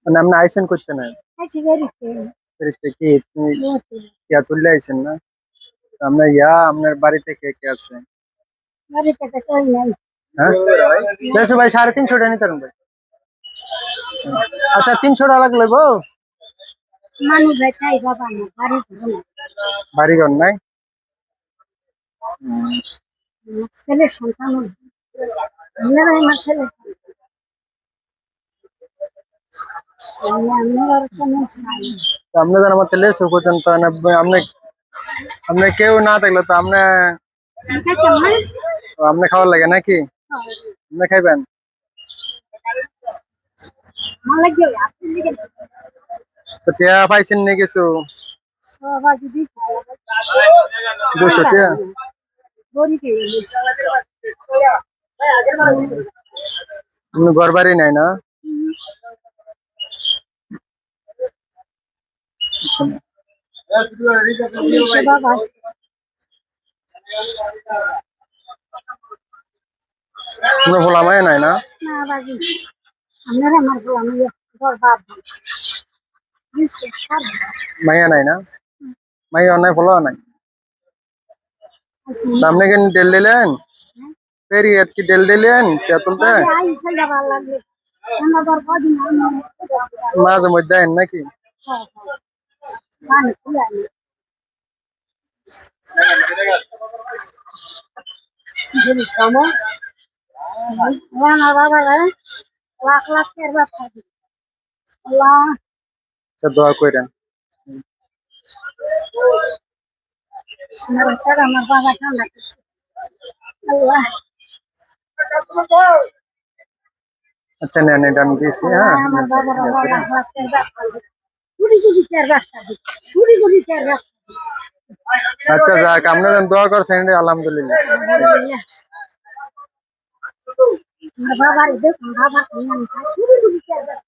মানে আপনি আইসেন করতে না আইছি গাড়িতে কি তুমি নতুন ইয়া তুললে আইসেন না আপনার আপনার বাড়িতে কে কে আছে? বাড়িতে তো কেউ নাই হ্যাঁ বেশি ভাই 350 টাকা নিতে পারেন ভাই। আচ্ছা 300 টাকা লাগলে গো মানুষ তাই বাবা না বাড়ি ঘর না বাড়ি ঘর নাই। আমার ছেলের সন্তান আমরা আমার ছেলে আমার কোনো চাই তো আপনি যেন আমার তেলে পর্যন্ত আপনি আপনি কেউ না থাকলে তো আপনি খাইতাম না আপনি খাওয়ার লাগে নাকি আপনি খাইবেন? আমার লাগে আপনি দিকে তো টিয়া পাইছেন নি কিছু? বাবা যদি 200 টিয়া বড়ি কে ঘর বাড়ি নাই না? বাবা কোনো ভোলা মায় নাই না? না বাজি আপনারা আমার বউ আমি বড় বাপ দিছে মাইয়া নাই না? মাইয়া নাই ভোলা নাই। আপনি কি ডেল দিলেন? পেরিয়ড কি ডেল দিলেন টিয়া তুলতে? আই ছেলে ভালো লাগলে আমরা বড় কদিন মাঝে মধ্যে দেন নাকি? মানে কি আনি যদি কামো রানা বাবা লাখ লাখ এর বাপ থাকি আল্লাহ আচ্ছা দোয়া করেন। আমার বাবা ঠান্ডা করছে আল্লাহ আচ্ছা নেন এটা আমি দিয়েছি হ্যাঁ। আমার বাবার লাখ লাখ এর বাপ থাকি কুড়ি কুড়ি এর বাপ থাকি কুড়ি কুড়ি এর বাপ আচ্ছা যাক আপনি দোয়া করছেন আলহামদুলিল্লাহ। আমার বাবার দেখুন বাবা কুড়ি কুড়ি এর বাপ